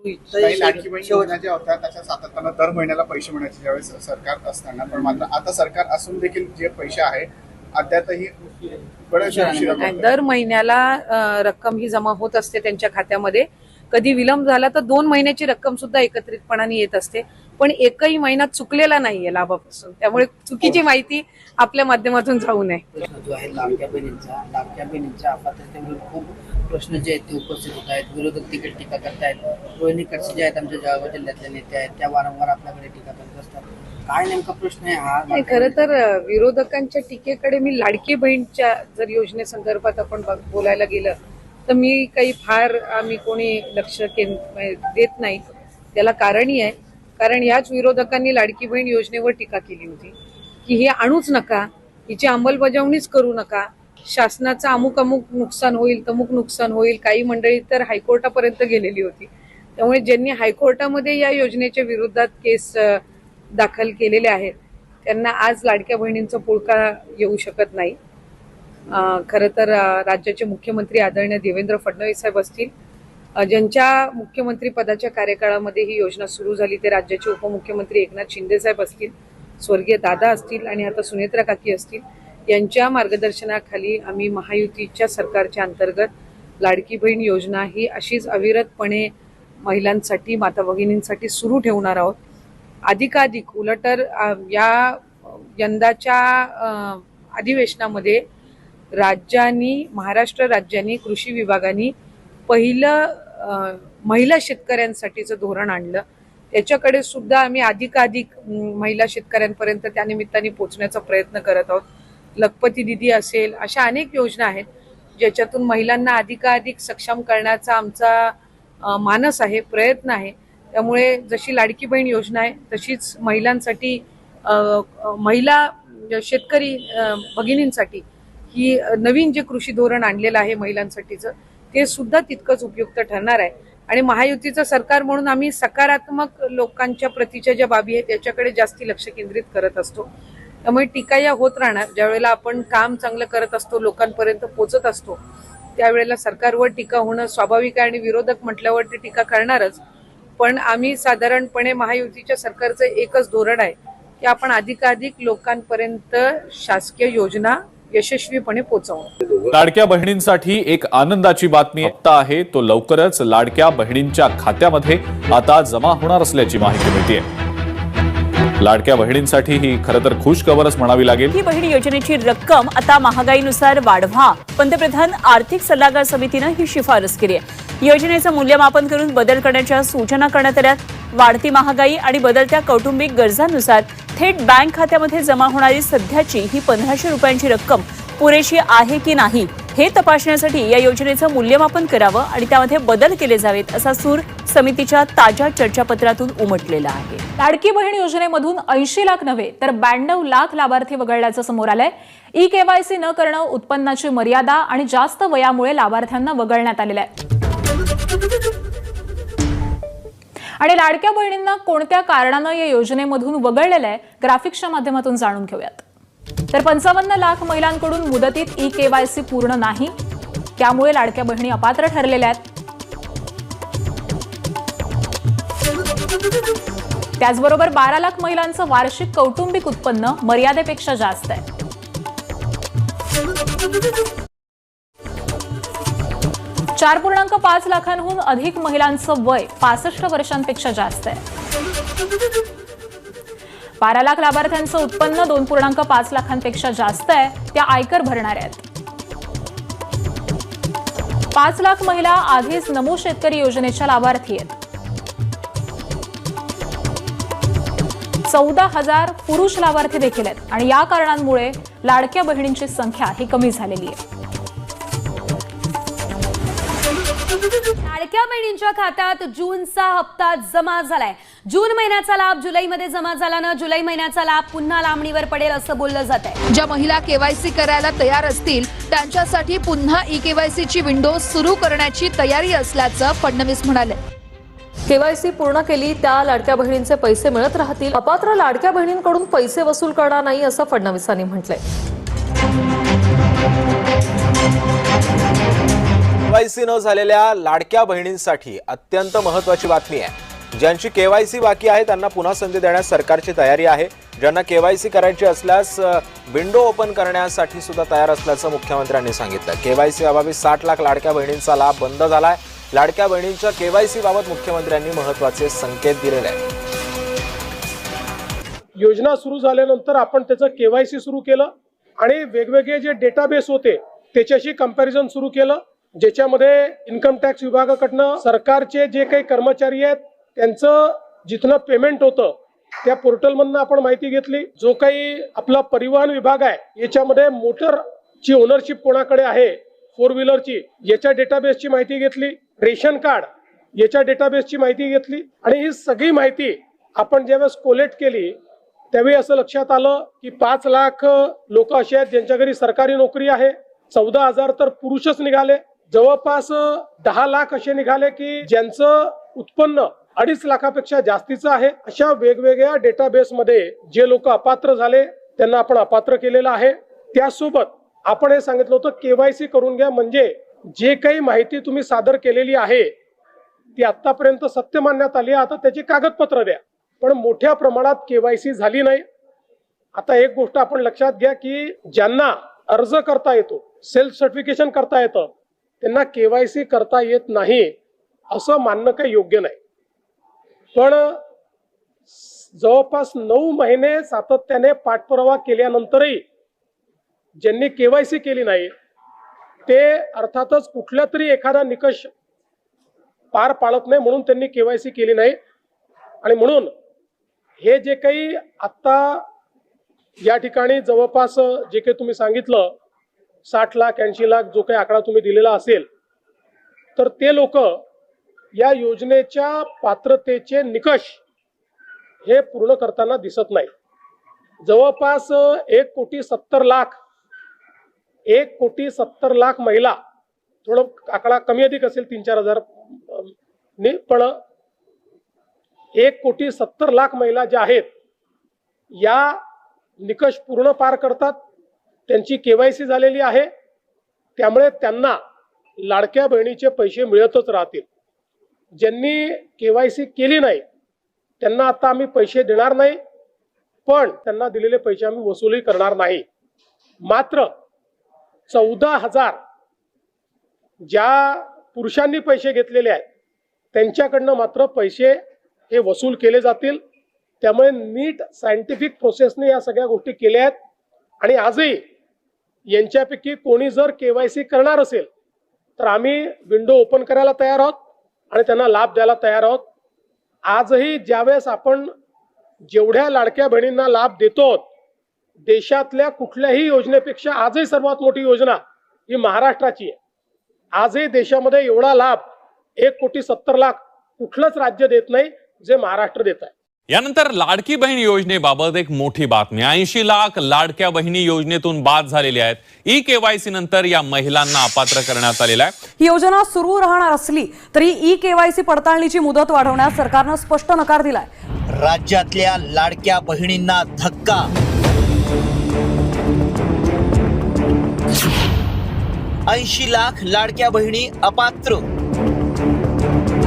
काही लाडकी बहीण योजना ज्या होत्या त्याच्या सातत्यानं दर महिन्याला पैसे मिळण्याचे ज्यावेळेस सरकार असताना, पण मात्र आता सरकार असून देखील जे पैसे आहे अद्यापही दर महिन्याला रक्कम ही जमा होत असते त्यांच्या खात्यामध्ये. कधी विलंब झाला तर 2 महिन्याची रक्कम सुद्धा एकत्रितपणाने येत असते, पण एकही महिना चुकलेला नाहीये लाभापासून. त्यामुळे चुकीची माहिती आपल्या माध्यमातून जाऊ नये. जो आहे लाडक्या बहिणींच्या अपात्रतेमुळे खूप प्रश्न जे आहेत ते उपस्थित होत आहेत. विरोधक तिकीट टीका करतायत. रोहिणी खडसे जे आहेत आमच्या जळगाव जिल्ह्यातल्या नेत्या आहेत, त्या वारंवार आपल्याकडे टीका करत असतात. काय नेमका प्रश्न आहे हा? खरं तर विरोधकांच्या टीकेकडे मी लाडकी बहीणच्या जर योजनेसंदर्भात आपण बोलायला गेलं तर मी काही फार आम्ही कोणी लक्ष देत नाही. त्याला कारणही आहे, कारण याच विरोधकांनी लाडकी बहीण योजनेवर टीका केली होती की हे आणूच नका, हिची अंमलबजावणीच करू नका, शासनाचं अमुक नुकसान होईल, तमुक नुकसान होईल. काही मंडळी तर हायकोर्टापर्यंत गेलेली होती. त्यामुळे ज्यांनी हायकोर्टामध्ये या योजनेच्या विरोधात केस दाखल केलेले आहेत त्यांना आज लाडक्या बहिणींचा पुळका येऊ शकत नाही. खरं तर राज्याचे मुख्यमंत्री आदरणीय देवेंद्र फडणवीस साहेब असतील, ज्यांच्या मुख्यमंत्री पदाच्या कार्यकाळामध्ये ही योजना सुरू झाली, ते राज्याचे उपमुख्यमंत्री एकनाथ शिंदे साहेब असतील, स्वर्गीय दादा असतील आणि आता सुनेत्रा काकी असतील, यांच्या मार्गदर्शनाखाली आम्ही महायुतीच्या सरकारच्या अंतर्गत लाडकी बहीण योजना ही अशीच अविरतपणे महिलांसाठी, माता भगिनींसाठी सुरू ठेवणार आहोत. अधिकाधिक उलट या यंदाच्या अधिवेशनामध्ये महाराष्ट्र राज्यांनी कृषी विभागाने पहिलं महिला शेतकऱ्यांसाठीचं धोरण आणलं. त्याच्याकडे सुद्धा आम्ही अधिकाधिक महिला शेतकऱ्यांपर्यंत त्या निमित्ताने पोहोचण्याचा प्रयत्न करत आहोत. लखपती दिदी असेल, अशा अनेक योजना आहेत ज्याच्यातून महिलांना अधिकाधिक सक्षम करण्याचा आमचा मानस आहे, प्रयत्न आहे. त्यामुळे जशी लाडकी बहीण योजना आहे तशीच महिलांसाठी, महिला शेतकरी भगिनींसाठी ही नवीन जे कृषी धोरण आणलेलं आहे महिलांसाठीचं, ते सुद्धा तितकंच उपयुक्त ठरणार आहे. आणि महायुतीचं सरकार म्हणून आम्ही सकारात्मक लोकांच्या प्रतीच्या ज्या बाबी आहेत त्याच्याकडे जास्ती लक्ष केंद्रित करत असतो. त्यामुळे टीका या होत राहणार. ज्यावेळेला आपण काम चांगलं करत असतो, लोकांपर्यंत पोहोचत असतो, त्यावेळेला सरकारवर टीका होणं स्वाभाविक आहे आणि विरोधक म्हटल्यावर ते टीका करणारच. पण आम्ही साधारणपणे महायुतीच्या सरकारचं एकच धोरण आहे की आपण अधिकाधिक लोकांपर्यंत शासकीय योजना यशस्वीपणे पोहोचवणं. लाडक्या बहिणींसाठी एक आनंदाची बातमी आहे, तो लवकरच लाडक्या बहिणींच्या खात्यामध्ये आता जमा होणार असल्याची माहिती मिळते. लाडक्या बहिणींसाठी ही खरं तर खुश खबरच म्हणावी लागेल. ही बहीण योजनेची रक्कम आता महागाईनुसार वाढवा, पंतप्रधान आर्थिक सल्लागार समितीनं ही शिफारस केली आहे. योजनेचं मूल्यमापन करून बदल करण्याच्या सूचना करण्यात आल्या. वाढती महागाई आणि बदलत्या कौटुंबिक गरजांनुसार थेट बँक खात्यामध्ये जमा होणारी सध्याची ही 1500 रुपयांची रक्कम पुरेशी आहे की नाही हे तपासण्यासाठी या योजनेचं मूल्यमापन करावं आणि त्यामध्ये बदल केले जावेत असा सूर समितीच्या ताज्या चर्चापत्रातून उमटलेला आहे. लाडकी बहीण योजनेमधून 80 लाख नव्हे तर 92 लाख लाभार्थी वगळल्याचं समोर आलंय. ई-केवायसी न करणं, उत्पन्नाची मर्यादा आणि जास्त वयामुळे लाभार्थ्यांना वगळण्यात आलेलं आहे. आणि लाडक्या बहिणींना कोणत्या कारणानं या योजनेमधून वगळलेलं आहे, ग्राफिक्सच्या माध्यमातून जाणून घेऊयात. तर 55 लाख महिलांकडून मुदतीत ई-केवायसी पूर्ण नाही, त्यामुळे लाडक्या बहिणी अपात्र ठरलेल्या आहेत. त्याचबरोबर 12 लाख महिलांचं वार्षिक कौटुंबिक उत्पन्न मर्यादेपेक्षा जास्त आहे. 4.5 लाखांहून अधिक महिलांचं वय 65 वर्षांपेक्षा जास्त आहे. 12 लाख लाभार्थ्यांचं उत्पन्न 2.5 लाखांपेक्षा जास्त आहे, त्या आयकर भरणाऱ्या आहेत. 5 लाख महिला आधीच नमो शेतकरी योजनेच्या लाभार्थी आहेत. 14,000 पुरुष लाभार्थी देखील आहेत आणि या कारणांमुळे लाडक्या बहिणींची संख्या ही कमी झालेली आहे. लाडक्या बहिणींच्या खात्यात जूनचा हप्ता जमा झालाय. जून महिन्याचा लाभ जुलैमध्ये जमा झाल्यानं जुलै महिन्याचा लाभ पुन्हा लांबणीवर पडेल असं बोललं जात आहे. ज्या महिला केवायसी करायला तयार असतील त्यांच्यासाठी पुन्हा ई-केवायसी ची विंडो सुरू करण्याची तयारी असल्याचं फडणवीस म्हणाले. केवायसी पूर्ण केली त्या लाडक्या बहिणींचे पैसे मिळत राहतील. अपात्र लाडक्या बहिणींकडून पैसे वसूल करणार नाही असं फडणवीसांनी म्हटलंय. केवायसी न झालेल्या लाडक्या बहिणींसाठी अत्यंत महत्त्वाची बातमी आहे. ज्यांची केवायसी बाकी आहे त्यांना पुन्हा संधी देण्यास सरकारची तयारी आहे. ज्यांना केवायसी करायची असल्यास विंडो ओपन करण्यासाठी सुद्धा तयार असल्याचं मुख्यमंत्र्यांनी सांगितलं. केवायसी अभावी 60 लाख लाडक्या बहिणींचा लाभ बंद झालाय. लाडक्या बहिणींच्या केवायसी बाबत मुख्यमंत्र्यांनी महत्त्वाचे संकेत दिलेले आहेत. योजना सुरू झाल्यानंतर आपण त्याचं केवायसी सुरू केलं आणि वेगवेगळे जे डेटाबेस होते त्याच्याशी कंपॅरिझन सुरू केलं, ज्याच्यामध्ये इन्कम टॅक्स विभागाकडनं सरकारचे जे काही कर्मचारी आहेत त्यांचं जिथनं पेमेंट होतं त्या पोर्टलमधनं आपण माहिती घेतली. जो काही आपला परिवहन विभाग आहे याच्यामध्ये मोटरची ओनरशिप कोणाकडे आहे, 4 व्हीलरची, याच्या डेटाबेसची माहिती घेतली. रेशन कार्ड याच्या डेटाबेसची माहिती घेतली आणि ही सगळी माहिती आपण ज्यावेळेस कोलेक्ट केली त्यावेळी असं लक्षात आलं की 5 लाख लोक असे आहेत ज्यांच्या घरी सरकारी नोकरी आहे. 14,000 तर पुरुषच निघाले. जवळपास 10 लाख असे निघाले की ज्यांचं उत्पन्न 2.5 लाखापेक्षा जास्तीचं आहे. अशा वेगवेगळ्या डेटाबेसमध्ये जे लोक अपात्र झाले त्यांना आपण अपात्र केलेलं आहे. त्यासोबत आपण हे सांगितलं होतं केवायसी करून घ्या, म्हणजे जे काही माहिती तुम्ही सादर केलेली आहे ती आतापर्यंत सत्य मानण्यात आली आहे, आता त्याची कागदपत्र द्या. पण मोठ्या प्रमाणात केवायसी झाली नाही. आता एक गोष्ट आपण लक्षात घ्या की ज्यांना अर्ज करता येतो, सेल्फ सर्टिफिकेशन करता येतं, त्यांना केवायसी करता येत नाही असं मानणं काही योग्य नाही. पण जवळपास 9 महिने सातत्याने पाठपुरावा केल्यानंतरही ज्यांनी केवायसी केली नाही ते अर्थातच कुठला तरी एखादा निकष पार पाडत नाही म्हणून त्यांनी केवायसी केली नाही. आणि म्हणून हे जे काही आत्ता या ठिकाणी जवळपास जे काही तुम्ही सांगितलं 60 लाख 80 लाख जो काही आकडा तुम्ही दिलेला असेल तर ते लोक या योजनेच्या पात्रतेचे निकष हे पूर्ण करताना दिसत नाही. जवळपास 1,70,00,000 महिला, थोडं आकडा कमी अधिक असेल 3-4 हजार, पण 1,70,00,000 महिला ज्या आहेत या निकष पूर्ण पार करतात. त्यांची केवायसी झालेली आहे, त्यामुळे त्यांना लाडक्या बहिणीचे पैसे मिळतच राहतील. ज्यांनी केवायसी केली नाही त्यांना आता आम्ही पैसे देणार नाही, पण त्यांना दिलेले पैसे आम्ही वसुली करणार नाही. मात्र 14,000 ज्या पुरुषांनी पैसे घेतलेले आहेत त्यांच्याकडनं मात्र पैसे हे वसूल केले जातील. त्यामुळे नीट सायंटिफिक प्रोसेसने या सगळ्या गोष्टी केल्या आहेत. आणि आजही यांच्यापैकी कोणी जर केवायसी करणार असेल तर आम्ही विंडो ओपन करायला तयार आहोत आणि त्यांना लाभ द्यायला तयार आहोत. आजही ज्यावेळेस आपण जेवढ्या लाडक्या बहिणींना लाभ देतो, देशातल्या कुठल्याही योजनेपेक्षा आजही सर्वात मोठी योजना ही महाराष्ट्राची आहे. आजही देशामध्ये एवढा लाभ 1,70,00,000 कुठलंच राज्य देत नाही जे महाराष्ट्र देत आहे. यानंतर लाडकी बहीण योजनेबाबत एक मोठी बातमी. 80 लाख लाडक्या बहिणी योजनेतून बाद झालेल्या आहेत. ई-केवायसी नंतर या महिलांना अपात्र करण्यात आलेला आहे. ही योजना सुरू राहणार असली तरी ई-केवायसी पडताळणीची मुदत वाढवण्यास सरकारनं स्पष्ट नकार दिलाय. राज्यातल्या लाडक्या बहिणींना धक्का. 80 लाख लाडक्या बहिणी अपात्र.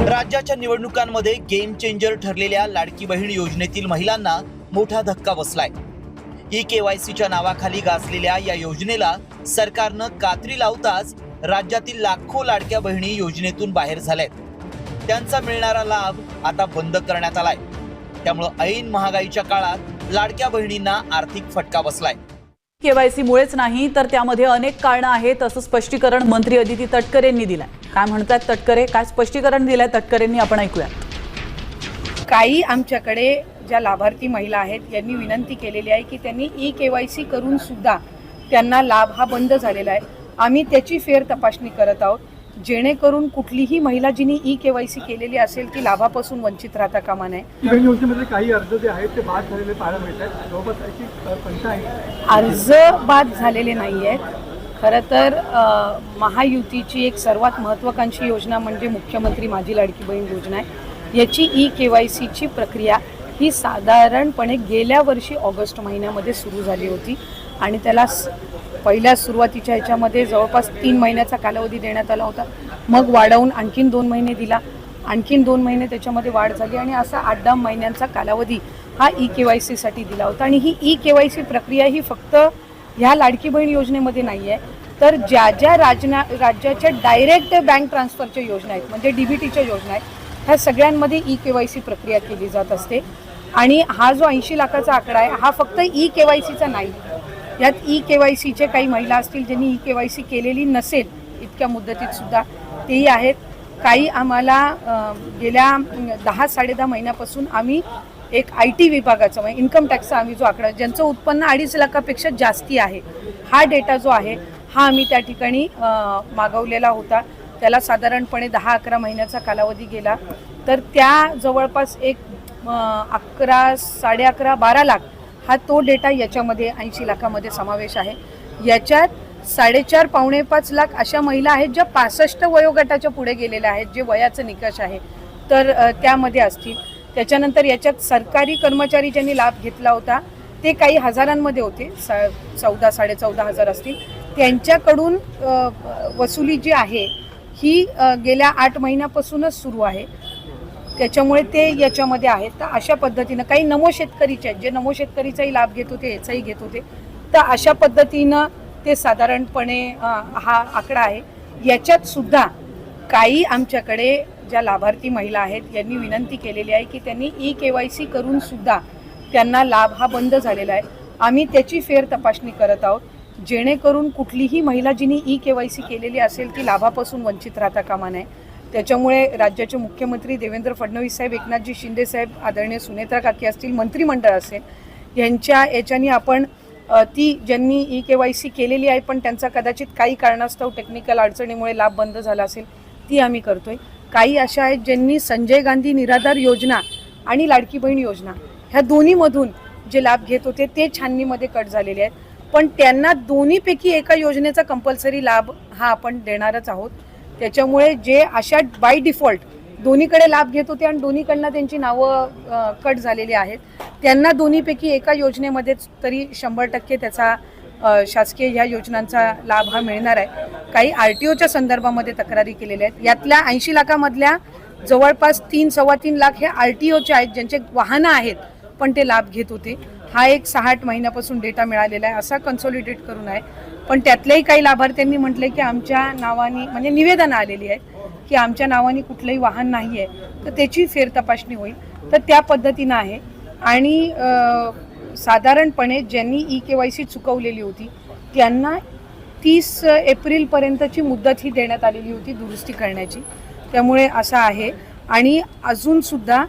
राज्याच्या निवडणुकांमध्ये गेम चेंजर ठरलेल्या लाडकी बहीण योजनेतील महिलांना मोठा धक्का बसलाय. ई-केवायसीच्या नावाखाली गाजलेल्या या योजनेला सरकारनं कात्री लावताच राज्यातील लाखो लाडक्या बहिणी योजनेतून बाहेर झाल्यात. त्यांचा मिळणारा लाभ आता बंद करण्यात आलाय. त्यामुळे ऐन महागाईच्या काळात लाडक्या बहिणींना आर्थिक फटका बसलाय. केवायसी मुळेच नाही तर त्यामध्ये अनेक कारणं आहेत असं स्पष्टीकरण मंत्री अदिती तटकरे यांनी दिलंय. काय म्हणतात तटकरे, काय स्पष्टीकरण दिलंय तटकरेंनी, आपण ऐकूया. काही आमच्याकडे ज्या लाभार्थी महिला आहेत यांनी विनंती केलेली आहे की त्यांनी ई-केवायसी करून सुद्धा त्यांना लाभ हा बंद झालेला आहे. आम्ही त्याची फेर तपासणी करत आहोत जेणेकरून कुठलीही महिला जिने ई-केवायसी केलेली असेल ती लाभापासून वंचित राहता कामा नये. योजनेमध्ये काही अर्ज जे आहेत ते बाद झालेले पाहायला मिळतात. जवळपास अर्ज बाद झालेले नाही आहेत. खरं तर महायुतीची एक सर्वात महत्त्वाकांक्षी योजना म्हणजे मुख्यमंत्री माझी लाडकी बहीण योजना आहे. याची ई-केवायसीची प्रक्रिया ही साधारणपणे गेल्या वर्षी ऑगस्ट महिन्यामध्ये सुरू झाली होती आणि त्याला पहिल्या सुरुवातीच्या ह्याच्यामध्ये जवळपास 3 महिन्याचा कालावधी देण्यात आला होता. मग वाढवून आणखीन 2 महिने दिला, आणखीन 2 महिने त्याच्यामध्ये वाढ झाली आणि असा 8-10 महिन्यांचा कालावधी हा EKYC साठी दिला होता. आणि ही EKYC प्रक्रिया ही फक्त ह्या लाडकी बहीण योजनेमध्ये नाही आहे, तर ज्या ज्या राज्याच्या डायरेक्ट बँक ट्रान्सफरच्या योजना आहेत, म्हणजे DBTच्या योजना आहेत, ह्या सगळ्यांमध्ये EKYC प्रक्रिया केली जात असते. आणि हा जो 80 लाखाचा आकडा आहे हा फक्त EKYCचा नाही. यात EKYCचे काही महिला असतील ज्यांनी EKYC केलेली नसेल इतक्या मुदतीत सुद्धा तेही आहेत. काही आम्हाला गेल्या 10-10.5 महिन्यापासून आम्ही एक IT विभागाचा म्हणजे इन्कम टॅक्सचा आम्ही जो आकडा, ज्यांचं उत्पन्न 2.5 लाखापेक्षा जास्ती आहे, हा डेटा जो आहे हा आम्ही त्या ठिकाणी मागवलेला होता. त्याला साधारणपणे 10-11 महिन्याचा कालावधी गेला. तर त्या जवळपास एक 11, 11.5, 12 लाख हा तो डेटा याच्यामध्ये 80 लाखामध्ये समावेश आहे. याच्यात 4.5 पावणे 5 लाख अशा महिला आहेत ज्या 65 वयोगटाच्या पुढे गेलेल्या आहेत, जे वयाचं निकष आहे तर त्यामध्ये असतील. त्याच्यानंतर याच्यात सरकारी कर्मचारी ज्यांनी लाभ घेतला होता ते काही हजारांमध्ये होते, 14-14.5 हजार असतील. त्यांच्याकडून वसुली जी आहे ही गेल्या 8 महिन्यापासूनच सुरू आहे, त्याच्यामुळे ते याच्यामध्ये आहेत. तर अशा पद्धतीनं काही नमो शेतकरीचे आहेत जे नमो शेतकरीचाही लाभ घेत होते, याचाही घेत होते. तर अशा पद्धतीनं ते साधारणपणे हा आकडा आहे. याच्यात सुद्धा काही आमच्याकडे ज्या लाभार्थी महिला आहेत यांनी विनंती केलेली आहे की त्यांनी EKYC करून सुद्धा त्यांना लाभ हा बंद झालेला आहे. आम्ही त्याची फेर तपासणी करत आहोत, जेणेकरून कुठलीही महिला जिने EKYC केलेली असेल ती लाभापासून वंचित राहता कामा नये. त्याच्यामुळे राज्याचे मुख्यमंत्री देवेंद्र फडणवीस साहेब, एकनाथजी शिंदे साहेब, आदरणीय सुनेत्रा काकी असतील, मंत्रिमंडळ असेल, यांच्या याच्यानी आपण ती ज्यांनी EKYC केलेली आहे पण त्यांचा कदाचित काही कारणास्तव टेक्निकल अडचणीमुळे लाभ बंद झाला असेल ती आम्ही करतोय. काही अशा आहेत ज्यांनी संजय गांधी निराधार योजना आणि लाडकी बहीण योजना ह्या दोन्हीमधून जे लाभ घेत होते ते छाननीमध्ये कट झालेले आहेत, पण त्यांना दोन्हीपैकी एका योजनेचा कंपल्सरी लाभ हा आपण देणारच आहोत. त्याच्यामुळे जे अशा बाय डिफॉल्ट दोन्हीकडे लाभ घेत होते आणि दोन्हीकडनं त्यांची नावं कट झालेली आहेत, त्यांना दोन्हीपैकी एका योजनेमध्येच तरी 100% त्याचा शासकीय ह्या योजनांचा लाभ हा मिळणार आहे. काही RTOच्या संदर्भामध्ये तक्रारी केलेल्या आहेत. यातल्या 80 लाखामधल्या जवळपास 3-3.25 लाख हे RTOचे आहेत ज्यांचे वाहनं आहेत पण ते लाभ घेत होते. हा एक 6-8 महिन्यापासून डेटा मिळालेला आहे, असा कन्सॉलिडेट करून आहे. पण त्यातल्याही काही लाभार्थ्यांनी म्हटले की आमच्या नावाने म्हणजे निवेदनं आलेली आहेत की आमच्या नावाने कुठलंही वाहन नाही आहे, तर त्याची फेर तपासणी होईल. तर त्या पद्धतीनं आहे. आणि साधारणपणे ज्यांनी EKYC चुकवलेली होती त्यांना 30 एप्रिलपर्यंतची मुदत ही देण्यात आलेली होती दुरुस्ती करण्याची. त्यामुळे असं आहे. आणि अजूनसुद्धा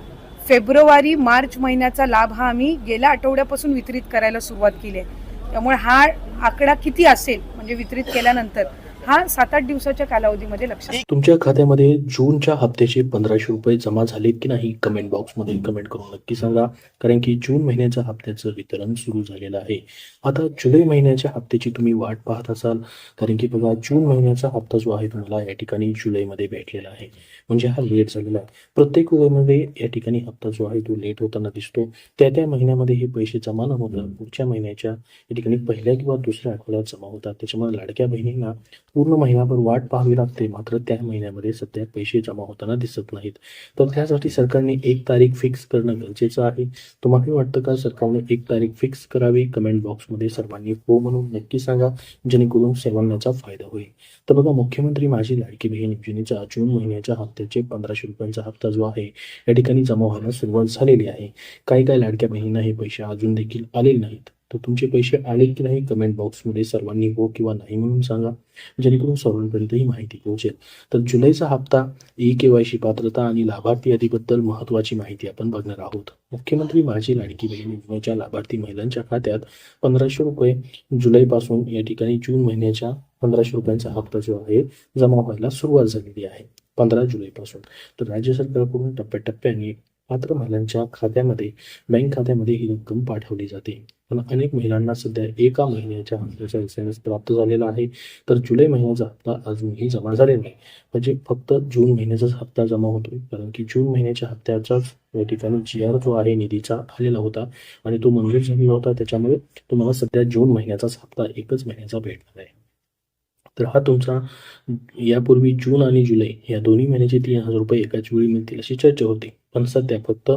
फेब्रुवारी-मार्च महिन्याचा लाभ हा आम्ही गेल्या आठवड्यापासून वितरित करायला सुरुवात केली आहे. त्यामुळे हा आकडा किती असेल म्हणजे वितरित केल्यानंतर हा 7-8 दिवसाच्या कालावधीमध्ये लक्षात. तुमच्या खात्यामध्ये जूनच्या हप्त्याचे 1500 रुपये जमा झालेत की नाही कमेंट बॉक्समध्ये कमेंट करून नक्की सांगा, कारण की जून महिन्याच्या हप्त्याचं वितरण सुरू झालेलं आहे. आता जुलै महिन्याच्या हप्त्याची तुम्ही वाट पाहत असाल, कारण की बघा जून महिन्याचा हप्ता जो आहे तुम्हाला या ठिकाणी जुलैमध्ये भेटलेला आहे, म्हणजे हा लेट झालेला आहे. प्रत्येक वेळेमध्ये या ठिकाणी हप्ता जो आहे तो लेट होताना दिसतो. त्या महिन्यामध्ये हे पैसे जमा न होता पुढच्या महिन्याच्या या ठिकाणी पहिल्या किंवा दुसऱ्या आठवड्यात जमा होतात. त्याच्यामुळे लाडक्या बहिणींना पूर्ण महिनाभर वाट पाहावी लागते, मात्र त्या महिन्यामध्ये सध्या पैसे जमा होताना दिसत नाहीत. तर त्यासाठी सरकारने 1 तारीख फिक्स करणं गरजेचं आहे. तुम्हाला वाटतं का सरकारने 1 तारीख फिक्स करावी? कमेंट बॉक्समध्ये सर्वांनी हो म्हणून नक्की सांगा, जेणेकरून सर्वांना फायदा होईल. तर बघा, मुख्यमंत्री माझी लाडकी बहीण योजनेचा जून महिन्याच्या हप्त्याचे 1500 रुपयांचा हप्ता जो आहे या ठिकाणी जमा व्हायला सुरुवात झालेली आहे. काही लाडक्या बहिणींना हे पैसे अजून देखील आलेले नाहीत. तर तुमचे पैसे आले की नाही कमेंट बॉक्समध्ये सर्वांनी हो किंवा नाही म्हणून सांगा, जेणेकरून सर्वांपर्यंत ही माहिती पोहोचेल. तर जुलैचा हप्ता, EKYC पात्रता आणि लाभार्थी यादीबद्दल महत्त्वाची माहिती आपण बघणार आहोत. मुख्यमंत्री माझी लाडकी बहीण योजनेच्या लाभार्थी महिलांच्या खात्यात 1500 रुपये जुलैपासून या ठिकाणी जून महिन्याच्या 1500 रुपयांचा हप्ता जो आहे जमा व्हायला सुरुवात झालेली आहे 15 जुलैपासून. तर राज्य सरकारकडून टप्प्याटप्प्याने पात्र महिलांच्या खात्यामध्ये बँक खात्यामध्ये ही रक्कम पाठवली जाते. पण अनेक महिलांना सध्या एका महिन्याच्या हप्त्याचा SMS प्राप्त झालेला आहे, तर जुलै महिन्याचा हप्ता अजूनही जमा झालेला नाही. म्हणजे फक्त जून महिन्याचाच हप्ता जमा होतोय, कारण की जून महिन्याच्या हप्त्याचाच या ठिकाणी GR जो आहे निधीचा आलेला होता आणि तो मंजूर झालेला होता. त्याच्यामुळे तुम्हाला सध्या जून महिन्याचाच हप्ता एकच महिन्याचा भेटणार आहे. तर हा तुमचा यापूर्वी जून आणि जुलै या दोन्ही महिन्याचे 3,000 रुपये एकाच वेळी मिळतील अशी चर्चा होती, पण सध्या फक्त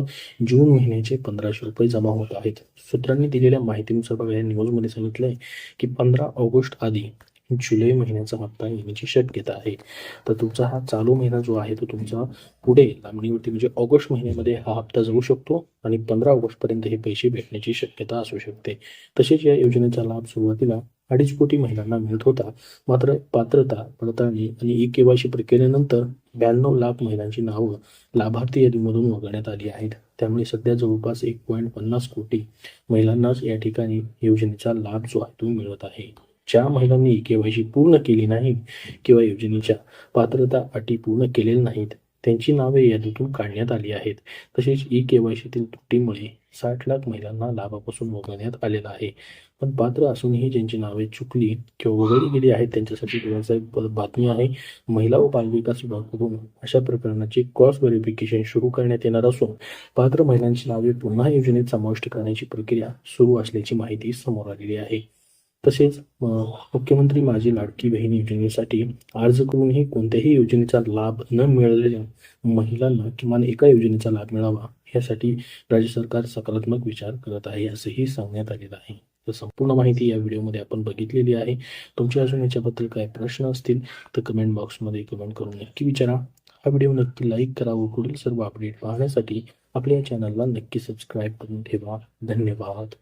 जून महिन्याचे 1,500 रुपये जमा होत आहेत. सूत्रांनी दिलेल्या माहितीनुसार बघा, या न्यूजमध्ये सांगितलंय की 15 ऑगस्ट आधी जुलै महिन्याचा हप्ता येण्याची शक्यता आहे. तर तुमचा हा चालू महिना जो आहे तो तुमचा पुढे लांबणीवरती म्हणजे ऑगस्ट महिन्यामध्ये हा हप्ता जाऊ शकतो आणि 15 ऑगस्टपर्यंत हे पैसे भेटण्याची शक्यता असू शकते. तसेच या योजनेचा लाभ सुरुवातीला 2.5 कोटी महिलांना मिळत होता, मात्र पात्रता पडताळणी आणि EKYC प्रक्रियेनंतर 92 लाख महिलांची नावं लाभार्थी यादीमधून वगळण्यात आली आहेत. त्यामुळे सध्या जवळपास 1.50 कोटी महिलांनाच या ठिकाणी योजनेचा लाभ जो आहे तो मिळत आहे. ज्या महिलांनी EKYC पूर्ण केली नाही किंवा योजनेच्या पात्रता अटी पूर्ण केलेल्या नाहीत त्यांची नावे यादीतून काढण्यात आली आहेत. तसेच EKYCतील त्रुटीमुळे 60 लाख महिलांना लाभापासून वगळण्यात आलेला आहे. पण पात्र असूनही ज्यांची नावे चुकली किंवा वगळली गेली आहेत त्यांच्यासाठी दिवसाची एक बातमी आहे. महिला व बालविकास विभागाकडून अशा प्रकरणाचे क्रॉस व्हेरिफिकेशन सुरू करण्यात येणार असून पात्र महिलांची नावे पुन्हा योजनेत समाविष्ट करण्याची प्रक्रिया सुरू असल्याची माहिती समोर आलेली आहे. तसेच मुख्यमंत्री माझी लाडकी बहीण योजनेसाठी अर्ज करूनही कोणत्याही योजनेचा लाभ न मिळालेल्या महिलांना किमान एका योजनेचा लाभ मिळावा यासाठी राज्य सरकार सकारात्मक विचार करत आहे असंही सांगण्यात आलेलं आहे. तर संपूर्ण माहिती या व्हिडिओमध्ये आपण बघितलेली आहे. तुमच्या अजून याच्याबद्दल काय प्रश्न असतील तर कमेंट बॉक्समध्ये कमेंट करून नक्की विचारा. हा व्हिडिओ नक्की लाईक करा व पुढील सर्व अपडेट पाहण्यासाठी आपल्या चॅनलला नक्की सबस्क्राईब करून ठेवा. धन्यवाद.